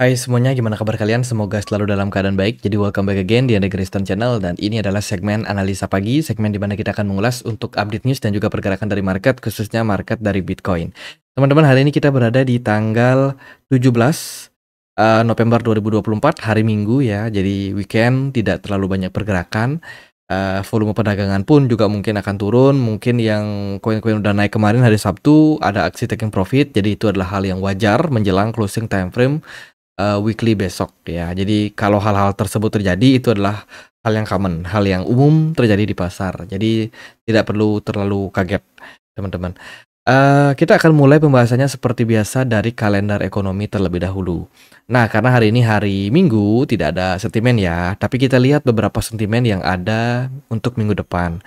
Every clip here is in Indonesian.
Hai semuanya, gimana kabar kalian? Semoga selalu dalam keadaan baik. Jadi welcome back again di Andre Kristen Channel, dan ini adalah segmen analisa pagi, segmen di mana kita akan mengulas untuk update news dan juga pergerakan dari market, khususnya market dari Bitcoin. Teman-teman, hari ini kita berada di tanggal 17 November 2024, hari Minggu ya. Jadi weekend, tidak terlalu banyak pergerakan. Volume perdagangan pun juga mungkin akan turun. Mungkin yang koin-koin udah naik kemarin hari Sabtu ada aksi taking profit. Jadi itu adalah hal yang wajar menjelang closing time frame weekly besok ya. Jadi kalau hal-hal tersebut terjadi itu adalah hal yang common, hal yang umum terjadi di pasar. Jadi tidak perlu terlalu kaget, teman-teman. Kita akan mulai pembahasannya seperti biasa dari kalender ekonomi terlebih dahulu. Nah, karena hari ini hari Minggu, tidak ada sentimen ya, tapi kita lihat beberapa sentimen yang ada untuk minggu depan.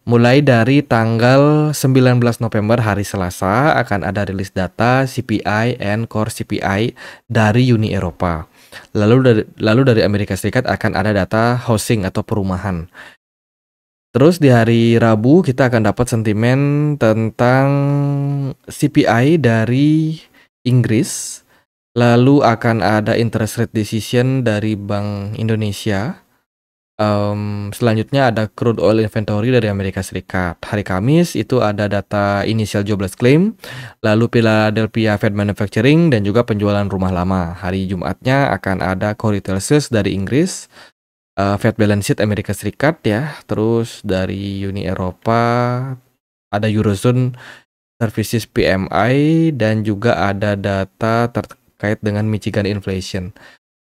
Mulai dari tanggal 19 November hari Selasa akan ada rilis data CPI and Core CPI dari Uni Eropa. Lalu dari Amerika Serikat akan ada data housing atau perumahan. Terus di hari Rabu kita akan dapat sentimen tentang CPI dari Inggris. Lalu akan ada interest rate decision dari Bank Indonesia. Selanjutnya ada crude oil inventory dari Amerika Serikat. Hari Kamis itu ada data initial jobless claim, lalu Philadelphia Fed Manufacturing, dan juga penjualan rumah lama. Hari Jumatnya akan ada core retail sales dari Inggris, Fed balance sheet Amerika Serikat ya, terus dari Uni Eropa ada Eurozone Services PMI, dan juga ada data terkait dengan Michigan inflation.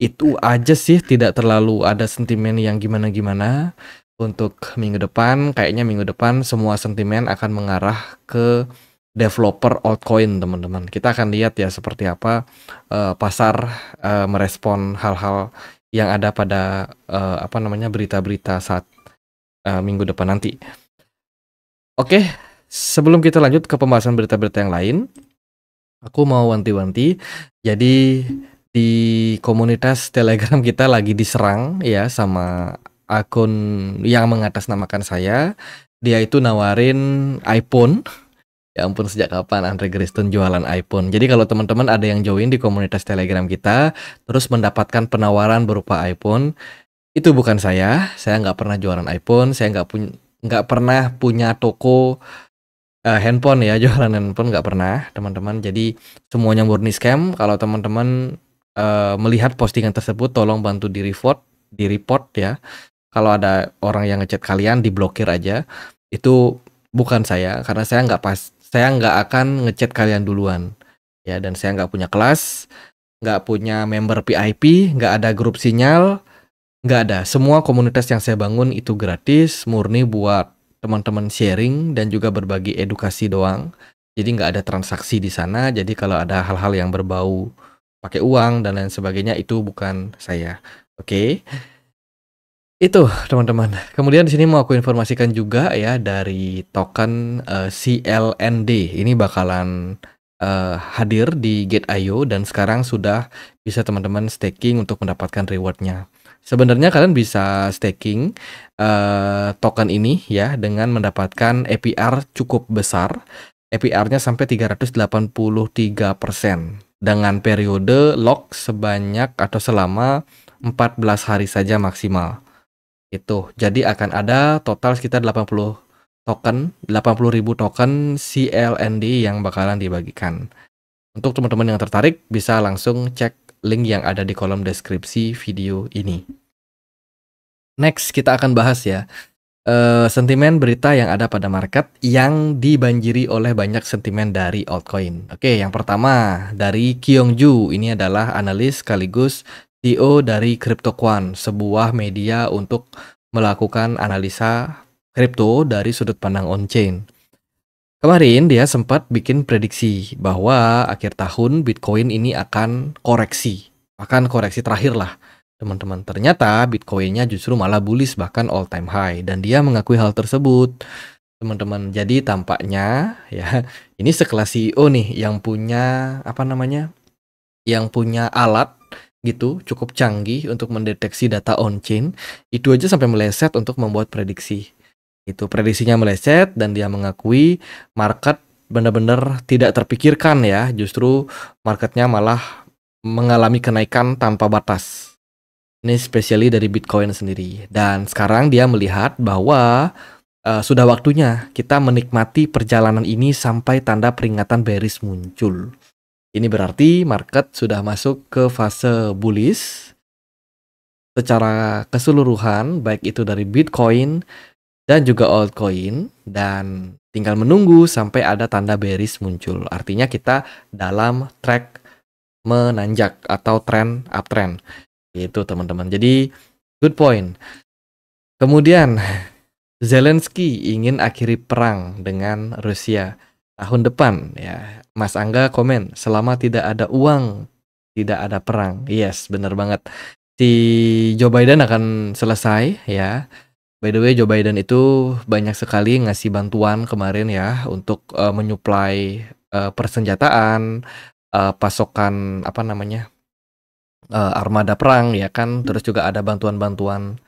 Itu aja sih, tidak terlalu ada sentimen yang gimana-gimana. Untuk minggu depan, kayaknya minggu depan semua sentimen akan mengarah ke developer altcoin, teman-teman. Kita akan lihat ya seperti apa pasar merespon hal-hal yang ada pada berita-berita saat minggu depan nanti. Oke, sebelum kita lanjut ke pembahasan berita-berita yang lain, aku mau wanti-wanti. Jadi di komunitas Telegram kita lagi diserang ya sama akun yang mengatasnamakan saya. Dia itu nawarin iPhone. Ya ampun, sejak kapan Andre Kristen jualan iPhone? Jadi kalau teman-teman ada yang join di komunitas Telegram kita, terus mendapatkan penawaran berupa iPhone, itu bukan saya. Saya nggak pernah jualan iPhone. Saya nggak pernah punya toko handphone ya. Jualan handphone nggak pernah, teman-teman. Jadi semuanya murni scam. Kalau teman-teman melihat postingan tersebut, tolong bantu di report ya. Kalau ada orang yang ngechat kalian, diblokir aja. Itu bukan saya, karena saya nggak akan ngechat kalian duluan ya. Dan saya nggak punya kelas, nggak punya member VIP, nggak ada grup sinyal, nggak ada. Semua komunitas yang saya bangun itu gratis, murni buat teman-teman sharing dan juga berbagi edukasi doang. Jadi nggak ada transaksi di sana. Jadi kalau ada hal-hal yang berbau pakai uang dan lain sebagainya, itu bukan saya. Oke. Itu teman-teman. Kemudian di sini mau aku informasikan juga ya dari token CLND. Ini bakalan hadir di Gate.io dan sekarang sudah bisa teman-teman staking untuk mendapatkan rewardnya. Sebenarnya kalian bisa staking token ini ya dengan mendapatkan APR cukup besar. APR-nya sampai 383% dengan periode lock sebanyak atau selama 14 hari saja maksimal. Itu. Jadi akan ada total sekitar 80 ribu token CLND yang bakalan dibagikan. Untuk teman-teman yang tertarik bisa langsung cek link yang ada di kolom deskripsi video ini. Next kita akan bahas ya sentimen berita yang ada pada market yang dibanjiri oleh banyak sentimen dari altcoin. Oke, yang pertama dari Kyungju. Ini adalah analis sekaligus CEO dari CryptoQuant, sebuah media untuk melakukan analisa kripto dari sudut pandang on-chain. Kemarin dia sempat bikin prediksi bahwa akhir tahun Bitcoin ini akan koreksi. Bahkan koreksi terakhir lah, teman-teman. Ternyata Bitcoinnya justru malah bullish, bahkan all time high. Dan dia mengakui hal tersebut, teman-teman. Jadi tampaknya ya, ini sekelas CEO nih yang punya yang punya alat gitu cukup canggih untuk mendeteksi data on-chain. Itu aja sampai meleset untuk membuat prediksi. Itu prediksinya meleset dan dia mengakui market benar-benar tidak terpikirkan ya. Justru marketnya malah mengalami kenaikan tanpa batas. Ini especially dari Bitcoin sendiri. Dan sekarang dia melihat bahwa sudah waktunya kita menikmati perjalanan ini sampai tanda peringatan bearish muncul. Ini berarti market sudah masuk ke fase bullish secara keseluruhan, baik itu dari Bitcoin dan juga altcoin, dan tinggal menunggu sampai ada tanda bearish muncul. Artinya kita dalam track menanjak atau trend uptrend. Itu teman-teman. Jadi good point. Kemudian Zelensky ingin akhiri perang dengan Rusia tahun depan ya. Mas Angga komen, selama tidak ada uang, tidak ada perang. Yes, benar banget. Si Joe Biden akan selesai ya. By the way, Joe Biden itu banyak sekali ngasih bantuan kemarin ya untuk menyuplai persenjataan, pasokan apa namanya, armada perang ya kan. Terus juga ada bantuan-bantuan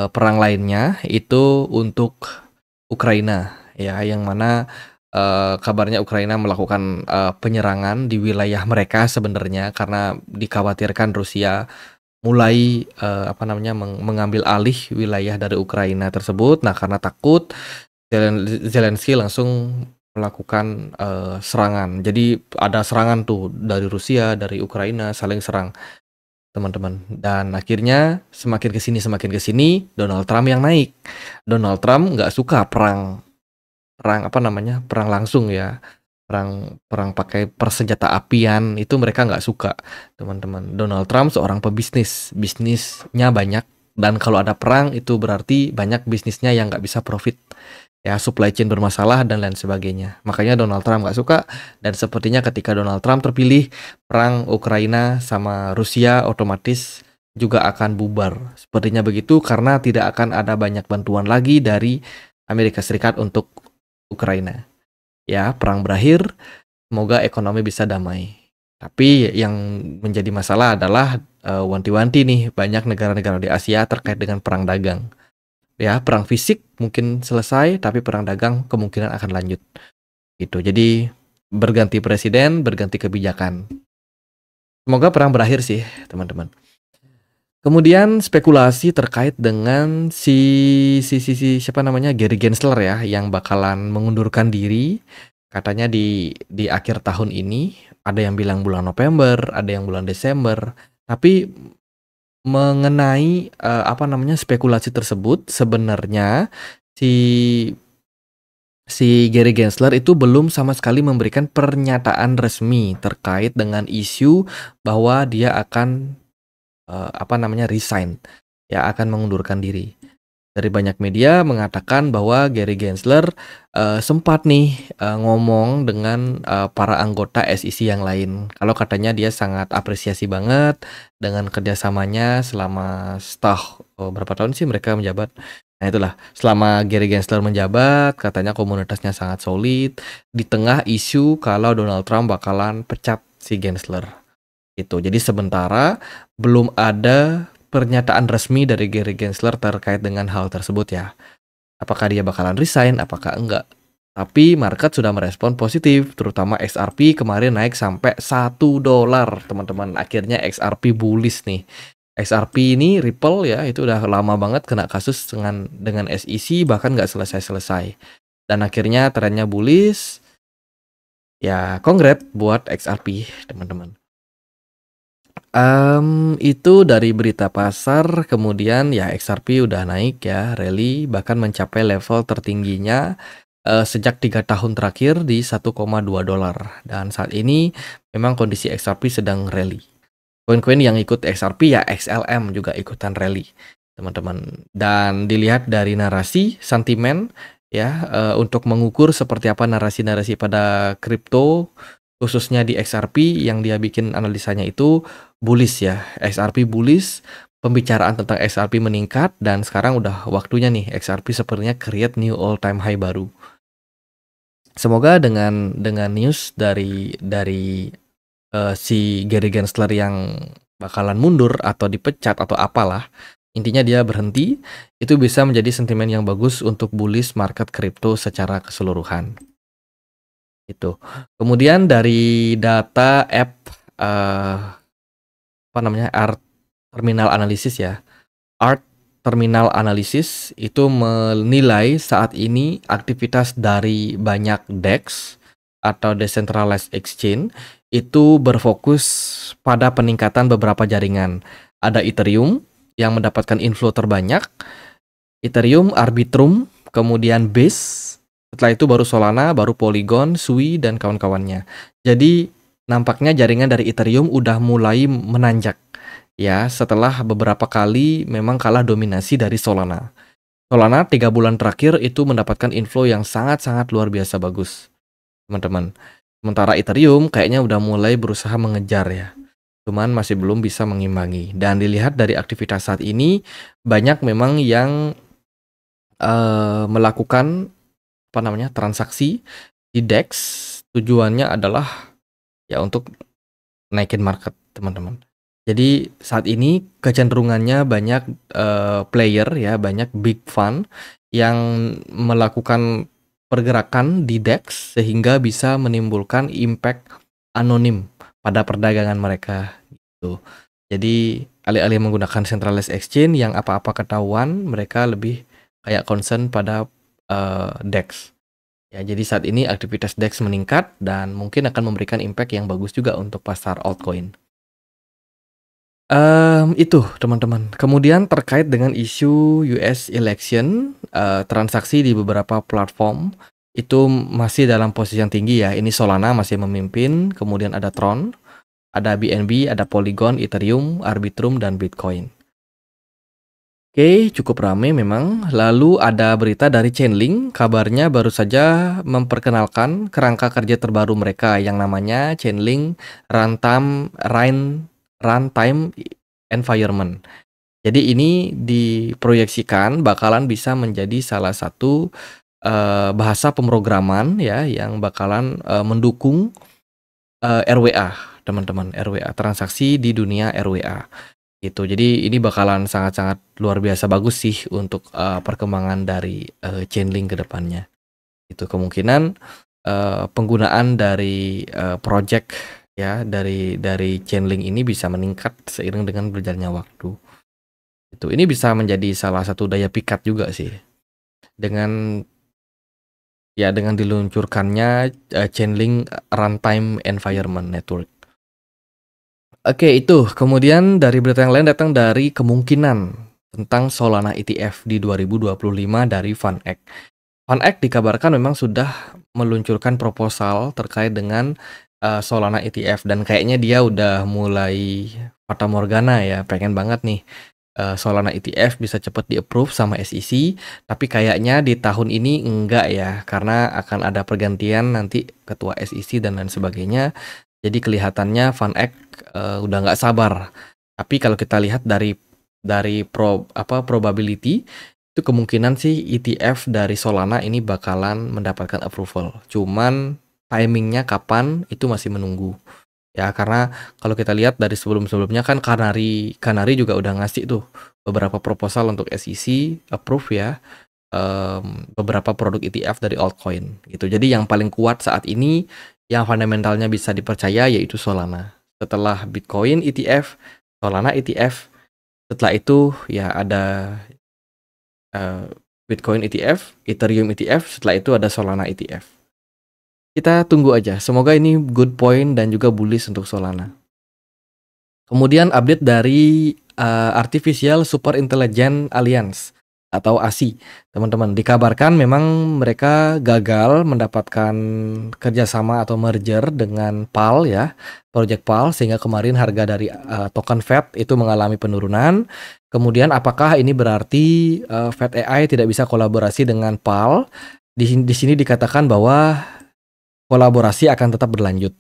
perang lainnya itu untuk Ukraina ya, yang mana kabarnya Ukraina melakukan penyerangan di wilayah mereka sebenarnya karena dikhawatirkan Rusia mulai mengambil alih wilayah dari Ukraina tersebut. Nah, karena takut, Zelensky langsung melakukan serangan. Jadi ada serangan tuh dari Rusia, dari Ukraina, saling serang teman-teman. Dan akhirnya semakin kesini Donald Trump yang naik. Donald Trump nggak suka perang perang langsung ya. Perang pakai persenjata apian itu mereka nggak suka, teman-teman. Donald Trump seorang pebisnis, bisnisnya banyak, dan kalau ada perang itu berarti banyak bisnisnya yang nggak bisa profit ya, supply chain bermasalah dan lain sebagainya. Makanya Donald Trump nggak suka, dan sepertinya ketika Donald Trump terpilih, perang Ukraina sama Rusia otomatis juga akan bubar. Sepertinya begitu, karena tidak akan ada banyak bantuan lagi dari Amerika Serikat untuk Ukraina. Ya, perang berakhir, semoga ekonomi bisa damai. Tapi yang menjadi masalah adalah wanti-wanti nih, banyak negara-negara di Asia terkait dengan perang dagang. Ya, perang fisik mungkin selesai, tapi perang dagang kemungkinan akan lanjut. Gitu. Jadi berganti presiden, berganti kebijakan. Semoga perang berakhir sih, teman-teman. Kemudian spekulasi terkait dengan siapa namanya, Gary Gensler ya, yang bakalan mengundurkan diri katanya di akhir tahun ini. Ada yang bilang bulan November, ada yang bulan Desember. Tapi mengenai spekulasi tersebut, sebenarnya si Gary Gensler itu belum sama sekali memberikan pernyataan resmi terkait dengan isu bahwa dia akan resign, ya, akan mengundurkan diri. Dari banyak media mengatakan bahwa Gary Gensler sempat nih ngomong dengan para anggota SEC yang lain. Kalau katanya dia sangat apresiasi banget dengan kerjasamanya selama berapa tahun sih mereka menjabat. Nah itulah, selama Gary Gensler menjabat, katanya komunitasnya sangat solid di tengah isu kalau Donald Trump bakalan pecat si Gensler. Itu. Jadi sementara belum ada pernyataan resmi dari Gary Gensler terkait dengan hal tersebut ya. Apakah dia bakalan resign, apakah enggak. Tapi market sudah merespon positif, terutama XRP kemarin naik sampai $1, teman-teman. Akhirnya XRP bullish nih. XRP ini Ripple ya, itu udah lama banget kena kasus dengan SEC, bahkan nggak selesai-selesai. Dan akhirnya trennya bullish. Ya, congrats buat XRP, teman-teman. Itu dari berita pasar. Kemudian ya XRP udah naik ya, rally bahkan mencapai level tertingginya sejak 3 tahun terakhir di $1,2. Dan saat ini memang kondisi XRP sedang rally. Koin-koin yang ikut XRP ya XLM juga ikutan rally, teman-teman. Dan dilihat dari narasi, sentimen ya, untuk mengukur seperti apa narasi-narasi pada kripto, khususnya di XRP yang dia bikin analisanya itu bullish ya. XRP bullish, pembicaraan tentang XRP meningkat, dan sekarang udah waktunya nih XRP sepertinya create new all time high baru. Semoga dengan news dari si Gary Gensler yang bakalan mundur atau dipecat atau apalah, intinya dia berhenti, itu bisa menjadi sentimen yang bagus untuk bullish market kripto secara keseluruhan. Itu. Kemudian dari data app ART Terminal Analysis ya. ART Terminal Analysis itu menilai saat ini aktivitas dari banyak DEX atau Decentralized Exchange itu berfokus pada peningkatan beberapa jaringan. Ada Ethereum yang mendapatkan inflow terbanyak, Ethereum, Arbitrum, kemudian Base, setelah itu baru Solana, baru Polygon, Sui, dan kawan-kawannya. Jadi nampaknya jaringan dari Ethereum udah mulai menanjak ya setelah beberapa kali memang kalah dominasi dari Solana. Solana 3 bulan terakhir itu mendapatkan inflow yang sangat-sangat luar biasa bagus, teman-teman. Sementara Ethereum kayaknya udah mulai berusaha mengejar ya. Cuman masih belum bisa mengimbangi. Dan dilihat dari aktivitas saat ini, banyak memang yang melakukan transaksi di DEX. Tujuannya adalah ya untuk naikin market, teman-teman. Jadi saat ini kecenderungannya banyak player ya, banyak big fund yang melakukan pergerakan di DEX sehingga bisa menimbulkan impact anonim pada perdagangan mereka gitu. Jadi alih-alih menggunakan centralized exchange yang apa-apa ketahuan, mereka lebih kayak concern pada DEX. Ya, jadi saat ini aktivitas DEX meningkat dan mungkin akan memberikan impact yang bagus juga untuk pasar altcoin. Itu teman-teman. Kemudian terkait dengan isu US election, transaksi di beberapa platform itu masih dalam posisi yang tinggi ya. Ini Solana masih memimpin, kemudian ada Tron, ada BNB, ada Polygon, Ethereum, Arbitrum, dan Bitcoin. Oke, cukup ramai memang. Lalu ada berita dari Chainlink, kabarnya baru saja memperkenalkan kerangka kerja terbaru mereka yang namanya Chainlink Runtime Environment. Jadi ini diproyeksikan bakalan bisa menjadi salah satu bahasa pemrograman ya yang bakalan mendukung RWA, teman-teman, RWA, transaksi di dunia RWA. Gitu. Jadi ini bakalan sangat-sangat luar biasa bagus sih untuk perkembangan dari Chainlink ke depannya. Itu kemungkinan penggunaan dari project ya dari Chainlink ini bisa meningkat seiring dengan berjalannya waktu. Itu ini bisa menjadi salah satu daya pikat juga sih. Dengan diluncurkannya Chainlink Runtime Environment Network. Oke, itu. Kemudian dari berita yang lain datang dari kemungkinan tentang Solana ETF di 2025 dari VanEck. VanEck dikabarkan memang sudah meluncurkan proposal terkait dengan Solana ETF dan kayaknya dia udah mulai fatamorgana ya, pengen banget nih Solana ETF bisa cepat di-approve sama SEC, tapi kayaknya di tahun ini enggak ya, karena akan ada pergantian nanti ketua SEC dan lain sebagainya. Jadi kelihatannya VanEck udah nggak sabar. Tapi kalau kita lihat dari probability itu kemungkinan sih ETF dari Solana ini bakalan mendapatkan approval. Cuman timingnya kapan itu masih menunggu. Ya karena kalau kita lihat dari sebelum-sebelumnya kan Canary juga udah ngasih tuh beberapa proposal untuk SEC approve ya. Beberapa produk ETF dari altcoin gitu. Jadi yang paling kuat saat ini yang fundamentalnya bisa dipercaya yaitu Solana. Setelah Bitcoin ETF, Solana ETF. Setelah itu ya ada Bitcoin ETF, Ethereum ETF. Setelah itu ada Solana ETF. Kita tunggu aja. Semoga ini good point dan juga bullish untuk Solana. Kemudian update dari Artificial Super Intelligence Alliance atau ASI, teman-teman. Dikabarkan memang mereka gagal mendapatkan kerjasama atau merger dengan PAL ya, Project PAL, sehingga kemarin harga dari token FET itu mengalami penurunan. Kemudian apakah ini berarti FET AI tidak bisa kolaborasi dengan PAL? Di sini dikatakan bahwa kolaborasi akan tetap berlanjut.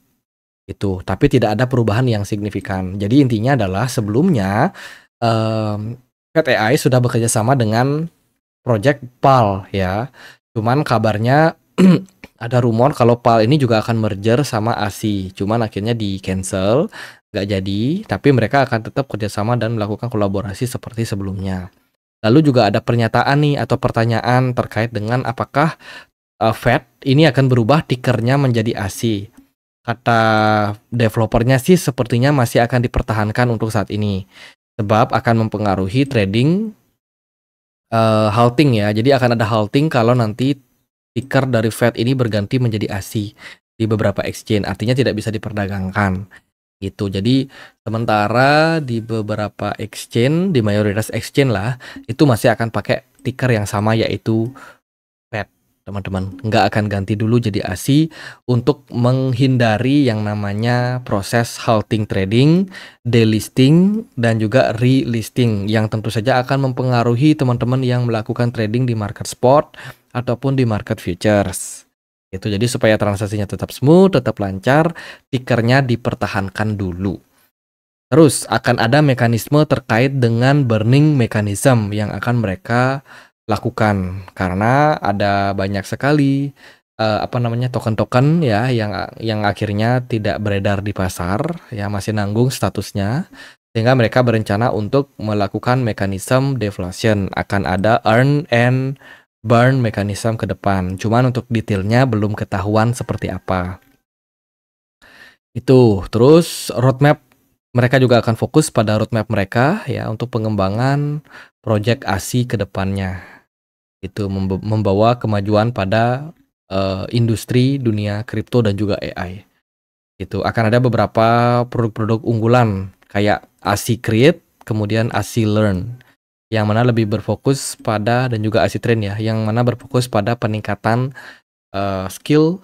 Itu, tapi tidak ada perubahan yang signifikan. Jadi intinya adalah sebelumnya FET AI sudah bekerja sama dengan Project PAL ya. Cuman kabarnya ada rumor kalau PAL ini juga akan merger sama ASI. Cuman akhirnya di cancel, nggak jadi. Tapi mereka akan tetap kerjasama dan melakukan kolaborasi seperti sebelumnya. Lalu juga ada pernyataan nih atau pertanyaan terkait dengan apakah FET ini akan berubah tickernya menjadi ASI. kata developernya sih sepertinya masih akan dipertahankan untuk saat ini. Sebab akan mempengaruhi trading halting ya. Jadi akan ada halting kalau nanti ticker dari Fed ini berganti menjadi ASI di beberapa exchange. Artinya tidak bisa diperdagangkan gitu. Jadi sementara di beberapa exchange, di mayoritas exchange lah, itu masih akan pakai ticker yang sama yaitu Fed, teman-teman. Nggak akan ganti dulu jadi ASI untuk menghindari yang namanya proses halting trading, delisting, dan juga relisting yang tentu saja akan mempengaruhi teman-teman yang melakukan trading di market spot ataupun di market futures. Itu jadi supaya transaksinya tetap smooth, tetap lancar, tickernya dipertahankan dulu. Terus akan ada mekanisme terkait dengan burning mechanism yang akan mereka lakukan karena ada banyak sekali token-token ya yang akhirnya tidak beredar di pasar ya, masih nanggung statusnya, sehingga mereka berencana untuk melakukan mekanisme deflation. Akan ada earn and burn mechanism ke depan. Cuman untuk detailnya belum ketahuan seperti apa. Itu. Terus roadmap, mereka juga akan fokus pada roadmap mereka ya untuk pengembangan project ASI ke depannya. Itu membawa kemajuan pada industri dunia kripto dan juga AI. Itu akan ada beberapa produk-produk unggulan kayak ASI Create, kemudian ASI Learn, yang mana lebih berfokus pada, dan juga ASI Train ya, yang mana berfokus pada peningkatan skill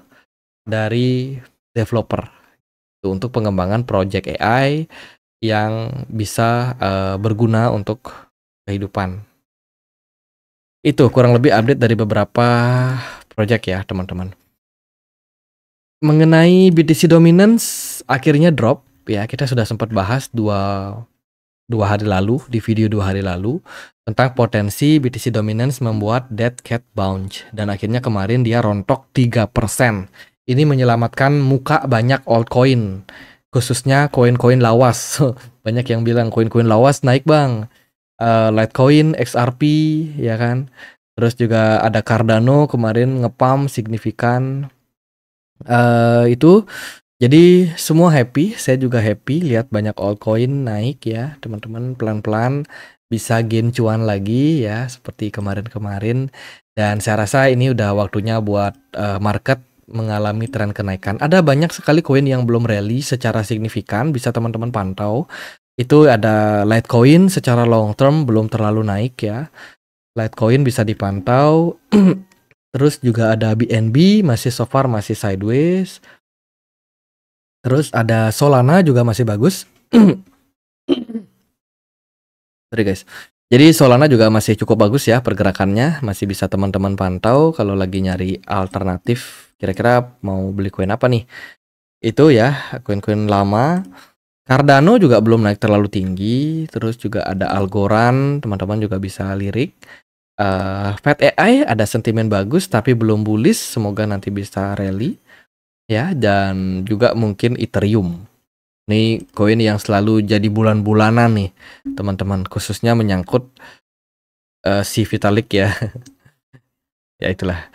dari developer itu untuk pengembangan project AI yang bisa berguna untuk kehidupan. Itu kurang lebih update dari beberapa project ya teman-teman. Mengenai BTC Dominance akhirnya drop ya, kita sudah sempat bahas dua hari lalu, di video 2 hari lalu, tentang potensi BTC Dominance membuat dead cat bounce, dan akhirnya kemarin dia rontok 3%. Ini menyelamatkan muka banyak altcoin, khususnya koin-koin lawas. Banyak yang bilang koin-koin lawas naik bang, Litecoin, XRP ya kan, terus juga ada Cardano kemarin ngepump signifikan. Itu jadi semua happy, saya juga happy lihat banyak altcoin naik ya teman-teman, pelan-pelan bisa gain cuan lagi ya seperti kemarin-kemarin, dan saya rasa ini udah waktunya buat market mengalami tren kenaikan. Ada banyak sekali koin yang belum rally secara signifikan, bisa teman-teman pantau. Itu ada Litecoin secara long term belum terlalu naik ya. Litecoin bisa dipantau. Terus juga ada BNB masih so far masih sideways. Terus ada Solana juga masih bagus. Sorry guys. Jadi Solana juga masih cukup bagus ya pergerakannya, masih bisa teman-teman pantau kalau lagi nyari alternatif. Kira-kira mau beli koin apa nih? Itu ya, koin-koin lama. Cardano juga belum naik terlalu tinggi. Terus juga ada Algorand, teman-teman juga bisa lirik. Fed AI ada sentimen bagus tapi belum bullish, semoga nanti bisa rally ya. Dan juga mungkin Ethereum. Ini koin yang selalu jadi bulan-bulanan nih teman-teman, khususnya menyangkut si Vitalik ya. Ya itulah,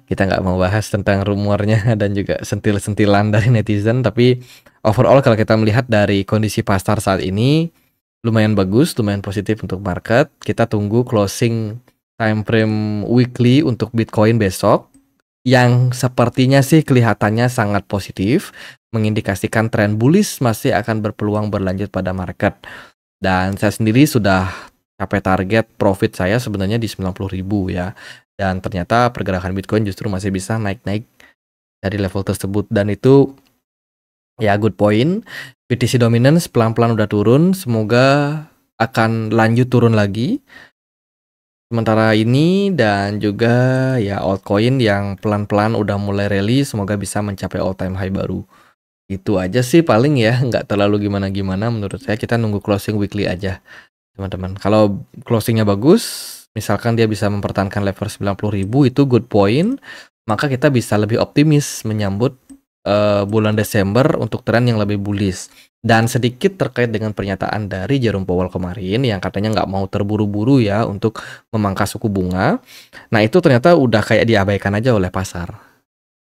kita nggak mau bahas tentang rumornya dan juga sentil-sentilan dari netizen, tapi overall kalau kita melihat dari kondisi pasar saat ini lumayan bagus, lumayan positif untuk market. Kita tunggu closing time frame weekly untuk Bitcoin besok, yang sepertinya sih kelihatannya sangat positif, mengindikasikan tren bullish masih akan berpeluang berlanjut pada market. Dan saya sendiri sudah capai target profit saya sebenarnya di 90.000 ya. Dan ternyata pergerakan Bitcoin justru masih bisa naik-naik dari level tersebut, dan itu ya good point. BTC Dominance pelan-pelan udah turun, semoga akan lanjut turun lagi sementara ini, dan juga ya altcoin yang pelan-pelan udah mulai rally, semoga bisa mencapai all time high baru. Itu aja sih paling ya, nggak terlalu gimana-gimana menurut saya. Kita nunggu closing weekly aja teman-teman. Kalau closingnya bagus, misalkan dia bisa mempertahankan level 90.000, itu good point, maka kita bisa lebih optimis menyambut bulan Desember untuk tren yang lebih bullish. Dan sedikit terkait dengan pernyataan dari Jerome Powell kemarin yang katanya nggak mau terburu-buru ya untuk memangkas suku bunga. Nah itu ternyata udah kayak diabaikan aja oleh pasar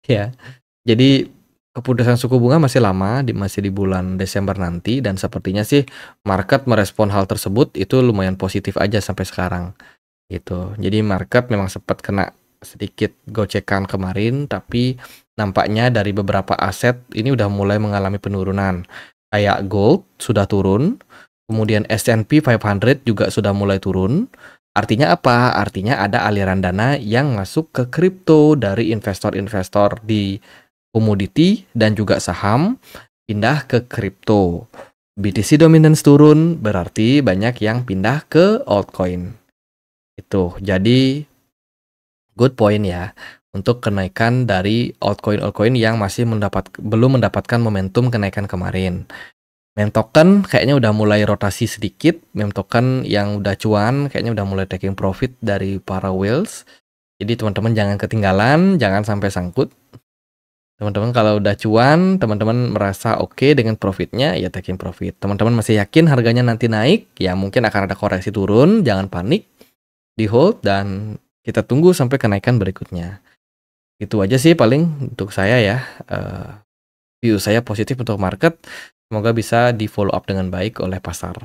ya. Jadi Keputusan suku bunga masih lama, masih di bulan Desember nanti dan sepertinya sih market merespon hal tersebut itu lumayan positif aja sampai sekarang, gitu. Jadi market memang sempat kena sedikit gocekan kemarin, tapi nampaknya dari beberapa aset ini udah mulai mengalami penurunan. Kayak gold sudah turun, kemudian S&P 500 juga sudah mulai turun. Artinya apa? Artinya ada aliran dana yang masuk ke kripto dari investor-investor di komoditi dan juga saham pindah ke kripto. BTC dominance turun berarti banyak yang pindah ke altcoin. Itu jadi good point ya untuk kenaikan dari altcoin yang masih belum mendapatkan momentum kenaikan kemarin. Meme token kayaknya udah mulai rotasi sedikit. Meme token yang udah cuan kayaknya udah mulai taking profit dari para whales. Jadi teman-teman jangan ketinggalan, jangan sampai sangkut. Teman-teman kalau udah cuan, teman-teman merasa oke dengan profitnya, ya taking profit. Teman-teman masih yakin harganya nanti naik, ya mungkin akan ada koreksi turun, jangan panik, di hold dan kita tunggu sampai kenaikan berikutnya. Itu aja sih paling untuk saya ya. View saya positif untuk market, semoga bisa di follow up dengan baik oleh pasar.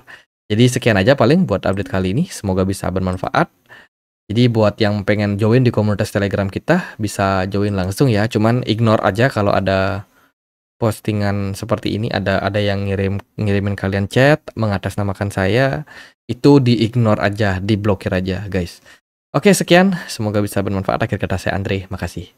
Jadi sekian aja paling buat update kali ini, semoga bisa bermanfaat. Jadi buat yang pengen join di komunitas Telegram kita bisa join langsung ya. Cuman ignore aja kalau ada postingan seperti ini, ada yang ngirimin kalian chat mengatasnamakan saya, itu di-ignore aja, diblokir aja, guys. Oke, sekian. Semoga bisa bermanfaat. Akhir kata saya Andre. Makasih.